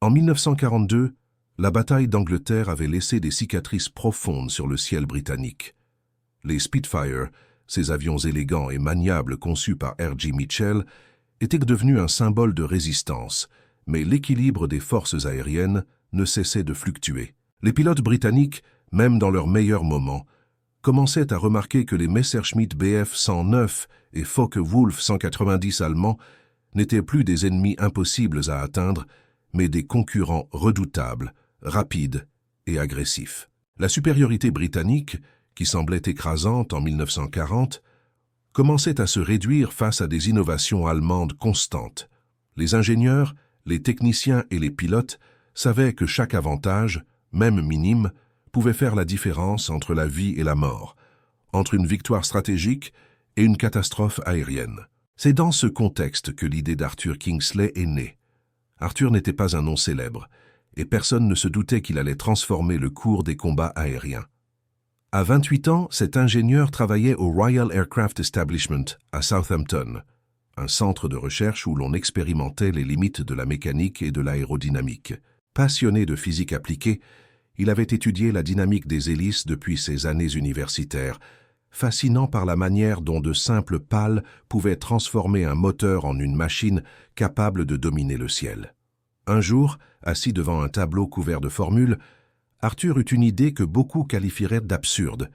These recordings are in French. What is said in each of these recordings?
En 1942, la bataille d'Angleterre avait laissé des cicatrices profondes sur le ciel britannique. Les Spitfire, ces avions élégants et maniables conçus par R.J. Mitchell, étaient devenus un symbole de résistance, mais l'équilibre des forces aériennes ne cessait de fluctuer. Les pilotes britanniques, même dans leurs meilleurs moments, commençaient à remarquer que les Messerschmitt Bf 109 et Focke-Wulf 190 allemands n'étaient plus des ennemis impossibles à atteindre, mais des concurrents redoutables, rapides et agressifs. La supériorité britannique, qui semblait écrasante en 1940, commençait à se réduire face à des innovations allemandes constantes. Les ingénieurs, les techniciens et les pilotes savaient que chaque avantage, même minime, pouvait faire la différence entre la vie et la mort, entre une victoire stratégique et une catastrophe aérienne. C'est dans ce contexte que l'idée d'Arthur Kingsley est née. Arthur n'était pas un nom célèbre, et personne ne se doutait qu'il allait transformer le cours des combats aériens. À 28 ans, cet ingénieur travaillait au Royal Aircraft Establishment à Southampton, un centre de recherche où l'on expérimentait les limites de la mécanique et de l'aérodynamique. Passionné de physique appliquée, il avait étudié la dynamique des hélices depuis ses années universitaires, fascinant par la manière dont de simples pales pouvaient transformer un moteur en une machine capable de dominer le ciel. Un jour, assis devant un tableau couvert de formules, Arthur eut une idée que beaucoup qualifieraient d'absurde.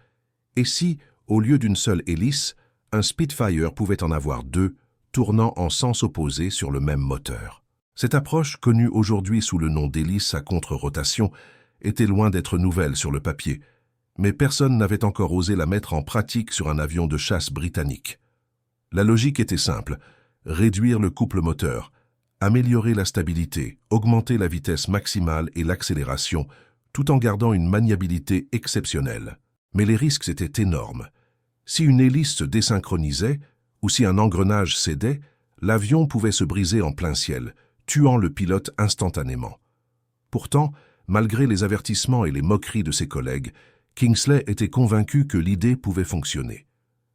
Et si, au lieu d'une seule hélice, un Spitfire pouvait en avoir deux, tournant en sens opposé sur le même moteur? Cette approche, connue aujourd'hui sous le nom d'hélice à contre-rotation, était loin d'être nouvelle sur le papier, mais personne n'avait encore osé la mettre en pratique sur un avion de chasse britannique. La logique était simple: réduire le couple moteur, améliorer la stabilité, augmenter la vitesse maximale et l'accélération, tout en gardant une maniabilité exceptionnelle. Mais les risques étaient énormes. Si une hélice se désynchronisait, ou si un engrenage cédait, l'avion pouvait se briser en plein ciel, tuant le pilote instantanément. Pourtant, malgré les avertissements et les moqueries de ses collègues, Kingsley était convaincu que l'idée pouvait fonctionner.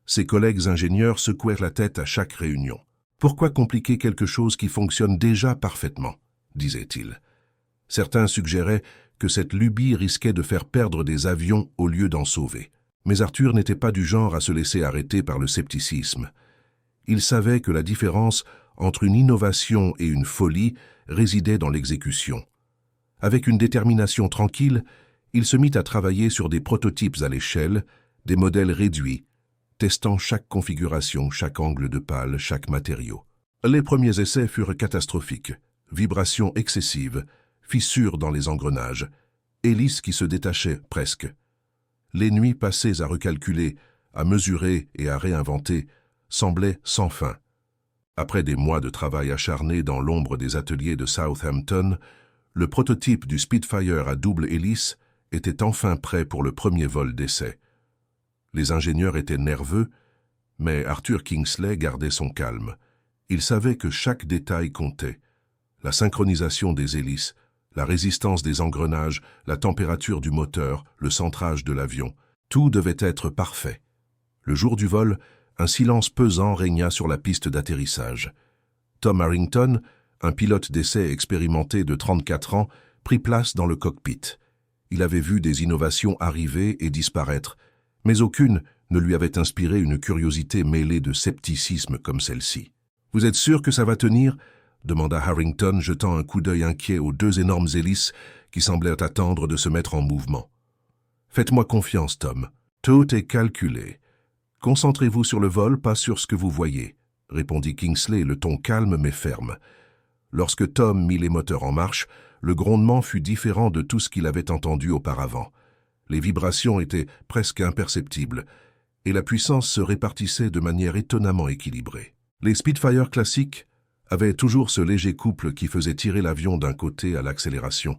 Ses collègues ingénieurs secouèrent la tête à chaque réunion. « Pourquoi compliquer quelque chose qui fonctionne déjà parfaitement ?» disait-il. Certains suggéraient que cette lubie risquait de faire perdre des avions au lieu d'en sauver. Mais Arthur n'était pas du genre à se laisser arrêter par le scepticisme. Il savait que la différence entre une innovation et une folie résidait dans l'exécution. Avec une détermination tranquille, il se mit à travailler sur des prototypes à l'échelle, des modèles réduits, testant chaque configuration, chaque angle de pale, chaque matériau. Les premiers essais furent catastrophiques. Vibrations excessives, fissures dans les engrenages, hélices qui se détachaient presque. Les nuits passées à recalculer, à mesurer et à réinventer semblaient sans fin. Après des mois de travail acharné dans l'ombre des ateliers de Southampton, le prototype du Spitfire à double hélice était enfin prêt pour le premier vol d'essai. Les ingénieurs étaient nerveux, mais Arthur Kingsley gardait son calme. Il savait que chaque détail comptait. La synchronisation des hélices, la résistance des engrenages, la température du moteur, le centrage de l'avion, tout devait être parfait. Le jour du vol, un silence pesant régna sur la piste d'atterrissage. Tom Harrington, un pilote d'essai expérimenté de 34 ans, prit place dans le cockpit. Il avait vu des innovations arriver et disparaître, mais aucune ne lui avait inspiré une curiosité mêlée de scepticisme comme celle-ci. « Vous êtes sûr que ça va tenir ?» demanda Harrington, jetant un coup d'œil inquiet aux deux énormes hélices qui semblaient attendre de se mettre en mouvement. « Faites-moi confiance, Tom. Tout est calculé. Concentrez-vous sur le vol, pas sur ce que vous voyez, » répondit Kingsley, le ton calme mais ferme. Lorsque Tom mit les moteurs en marche, le grondement fut différent de tout ce qu'il avait entendu auparavant. Les vibrations étaient presque imperceptibles, et la puissance se répartissait de manière étonnamment équilibrée. Les Spitfire classiques avaient toujours ce léger couple qui faisait tirer l'avion d'un côté à l'accélération,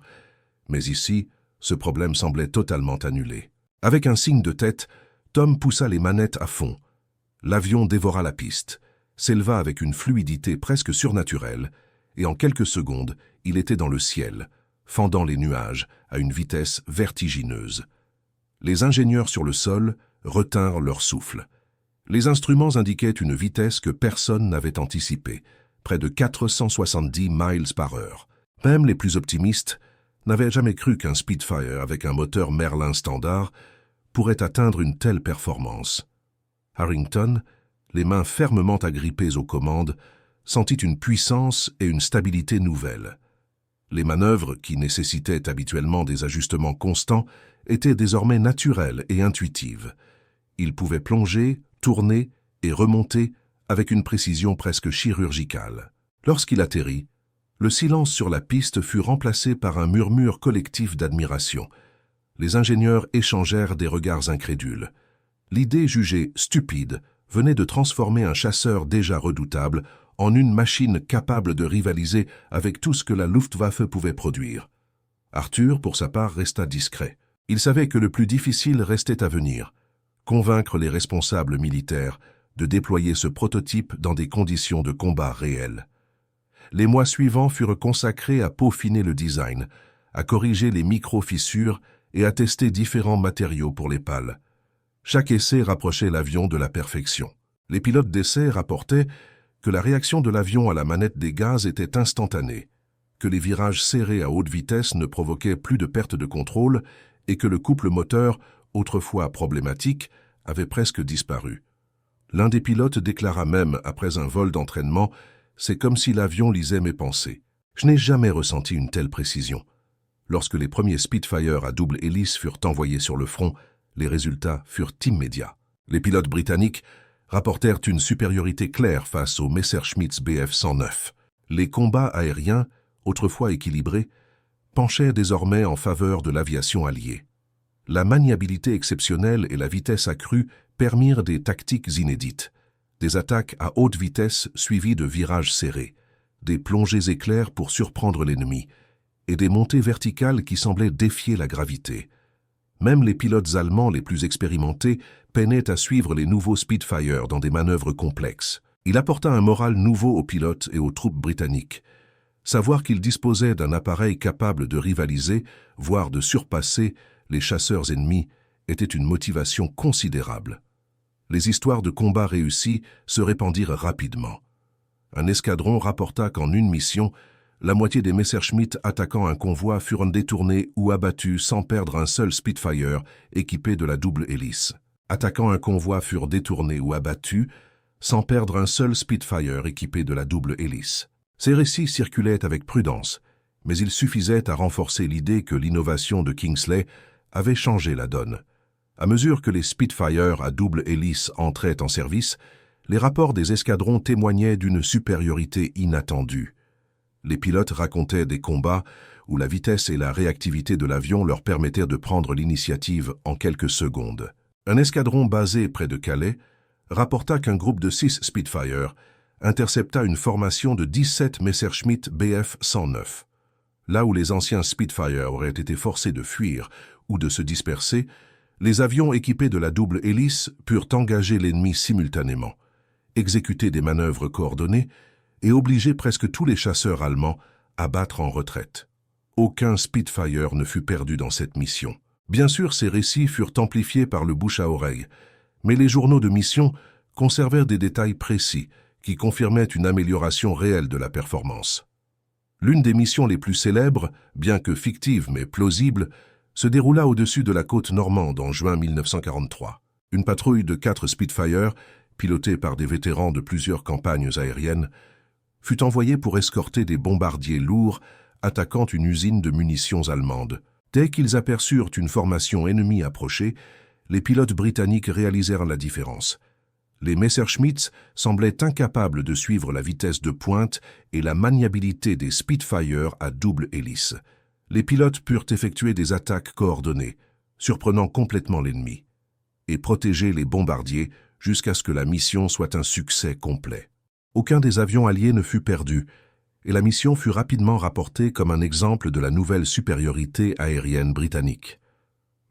mais ici, ce problème semblait totalement annulé. Avec un signe de tête, Tom poussa les manettes à fond. L'avion dévora la piste, s'éleva avec une fluidité presque surnaturelle, et en quelques secondes, il était dans le ciel, fendant les nuages à une vitesse vertigineuse. Les ingénieurs sur le sol retinrent leur souffle. Les instruments indiquaient une vitesse que personne n'avait anticipée, près de 470 miles par heure. Même les plus optimistes n'avaient jamais cru qu'un Spitfire avec un moteur Merlin standard pourrait atteindre une telle performance. Harrington, les mains fermement agrippées aux commandes, sentit une puissance et une stabilité nouvelles. Les manœuvres, qui nécessitaient habituellement des ajustements constants, étaient désormais naturelles et intuitives. Il pouvait plonger, tourner et remonter avec une précision presque chirurgicale. Lorsqu'il atterrit, le silence sur la piste fut remplacé par un murmure collectif d'admiration. Les ingénieurs échangèrent des regards incrédules. L'idée jugée stupide venait de transformer un chasseur déjà redoutable en une machine capable de rivaliser avec tout ce que la Luftwaffe pouvait produire. Arthur, pour sa part, resta discret. Il savait que le plus difficile restait à venir, convaincre les responsables militaires de déployer ce prototype dans des conditions de combat réelles. Les mois suivants furent consacrés à peaufiner le design, à corriger les micro-fissures et à tester différents matériaux pour les pales. Chaque essai rapprochait l'avion de la perfection. Les pilotes d'essai rapportaient que la réaction de l'avion à la manette des gaz était instantanée, que les virages serrés à haute vitesse ne provoquaient plus de perte de contrôle et que le couple moteur, autrefois problématique, avait presque disparu. L'un des pilotes déclara même, après un vol d'entraînement, « C'est comme si l'avion lisait mes pensées. Je n'ai jamais ressenti une telle précision. » Lorsque les premiers Spitfire à double hélice furent envoyés sur le front, les résultats furent immédiats. Les pilotes britanniques rapportèrent une supériorité claire face aux Messerschmitt Bf-109. Les combats aériens, autrefois équilibrés, penchaient désormais en faveur de l'aviation alliée. La maniabilité exceptionnelle et la vitesse accrue permirent des tactiques inédites. Des attaques à haute vitesse suivies de virages serrés, des plongées éclairs pour surprendre l'ennemi, et des montées verticales qui semblaient défier la gravité. Même les pilotes allemands les plus expérimentés peinaient à suivre les nouveaux Spitfire dans des manœuvres complexes. Il apporta un moral nouveau aux pilotes et aux troupes britanniques. Savoir qu'ils disposaient d'un appareil capable de rivaliser, voire de surpasser, les chasseurs ennemis était une motivation considérable. Les histoires de combats réussis se répandirent rapidement. Un escadron rapporta qu'en une mission, la moitié des Messerschmitt attaquant un convoi furent détournés ou abattus sans perdre un seul Spitfire équipé de la double hélice. Attaquant un convoi furent détournés ou abattus sans perdre un seul Spitfire équipé de la double hélice. Ces récits circulaient avec prudence, mais ils suffisaient à renforcer l'idée que l'innovation de Kingsley avait changé la donne. À mesure que les Spitfire à double hélice entraient en service, les rapports des escadrons témoignaient d'une supériorité inattendue. Les pilotes racontaient des combats où la vitesse et la réactivité de l'avion leur permettaient de prendre l'initiative en quelques secondes. Un escadron basé près de Calais rapporta qu'un groupe de 6 Spitfire intercepta une formation de 17 Messerschmitt Bf-109. Là où les anciens Spitfire auraient été forcés de fuir ou de se disperser, les avions équipés de la double hélice purent engager l'ennemi simultanément, exécuter des manœuvres coordonnées et obliger presque tous les chasseurs allemands à battre en retraite. Aucun Spitfire ne fut perdu dans cette mission. Bien sûr, ces récits furent amplifiés par le bouche à oreille, mais les journaux de mission conservèrent des détails précis qui confirmaient une amélioration réelle de la performance. L'une des missions les plus célèbres, bien que fictive mais plausible, se déroula au-dessus de la côte normande en juin 1943. Une patrouille de 4 Spitfire, pilotée par des vétérans de plusieurs campagnes aériennes, fut envoyée pour escorter des bombardiers lourds attaquant une usine de munitions allemande. Dès qu'ils aperçurent une formation ennemie approcher, les pilotes britanniques réalisèrent la différence. Les Messerschmitt semblaient incapables de suivre la vitesse de pointe et la maniabilité des Spitfire à double hélice. Les pilotes purent effectuer des attaques coordonnées, surprenant complètement l'ennemi, et protéger les bombardiers jusqu'à ce que la mission soit un succès complet. Aucun des avions alliés ne fut perdu, et la mission fut rapidement rapportée comme un exemple de la nouvelle supériorité aérienne britannique.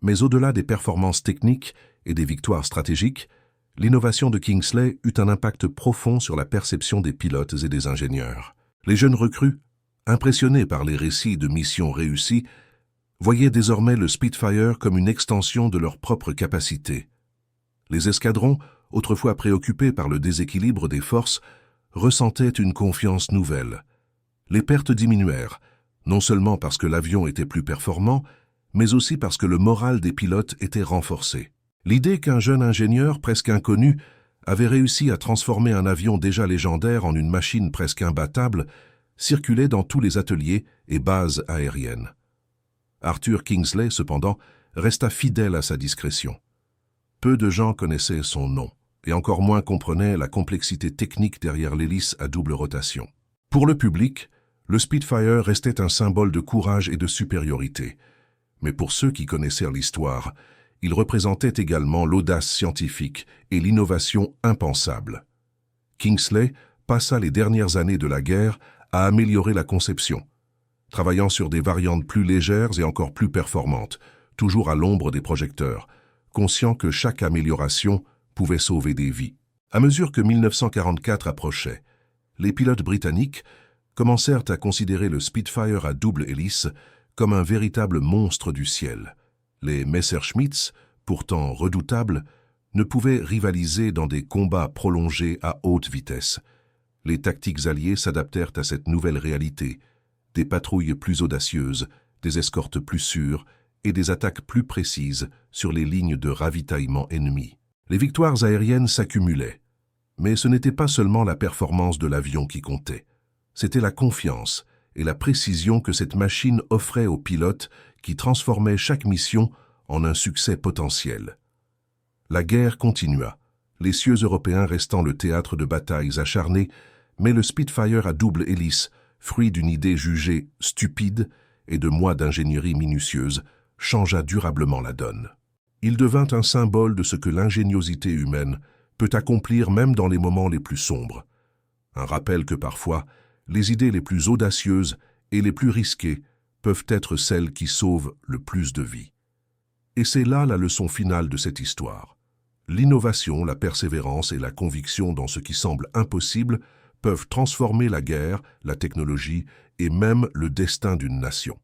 Mais au-delà des performances techniques et des victoires stratégiques, l'innovation de Kingsley eut un impact profond sur la perception des pilotes et des ingénieurs. Les jeunes recrues, impressionnés par les récits de missions réussies, voyaient désormais le Spitfire comme une extension de leur propre capacité. Les escadrons, autrefois préoccupés par le déséquilibre des forces, ressentaient une confiance nouvelle. Les pertes diminuèrent, non seulement parce que l'avion était plus performant, mais aussi parce que le moral des pilotes était renforcé. L'idée qu'un jeune ingénieur presque inconnu avait réussi à transformer un avion déjà légendaire en une machine presque imbattable circulait dans tous les ateliers et bases aériennes. Arthur Kingsley, cependant, resta fidèle à sa discrétion. Peu de gens connaissaient son nom, et encore moins comprenaient la complexité technique derrière l'hélice à double rotation. Pour le public, le Spitfire restait un symbole de courage et de supériorité. Mais pour ceux qui connaissaient l'histoire, il représentait également l'audace scientifique et l'innovation impensable. Kingsley passa les dernières années de la guerre à améliorer la conception, travaillant sur des variantes plus légères et encore plus performantes, toujours à l'ombre des projecteurs, conscient que chaque amélioration pouvait sauver des vies. À mesure que 1944 approchait, les pilotes britanniques commencèrent à considérer le Spitfire à double hélice comme un véritable monstre du ciel. Les Messerschmitts, pourtant redoutables, ne pouvaient rivaliser dans des combats prolongés à haute vitesse. Les tactiques alliées s'adaptèrent à cette nouvelle réalité, des patrouilles plus audacieuses, des escortes plus sûres et des attaques plus précises sur les lignes de ravitaillement ennemies. Les victoires aériennes s'accumulaient, mais ce n'était pas seulement la performance de l'avion qui comptait. C'était la confiance et la précision que cette machine offrait aux pilotes qui transformaient chaque mission en un succès potentiel. La guerre continua, les cieux européens restant le théâtre de batailles acharnées, mais le Spitfire à double hélice, fruit d'une idée jugée stupide et de mois d'ingénierie minutieuse, changea durablement la donne. Il devint un symbole de ce que l'ingéniosité humaine peut accomplir même dans les moments les plus sombres. Un rappel que parfois, les idées les plus audacieuses et les plus risquées peuvent être celles qui sauvent le plus de vies. Et c'est là la leçon finale de cette histoire. L'innovation, la persévérance et la conviction dans ce qui semble impossible peuvent transformer la guerre, la technologie et même le destin d'une nation.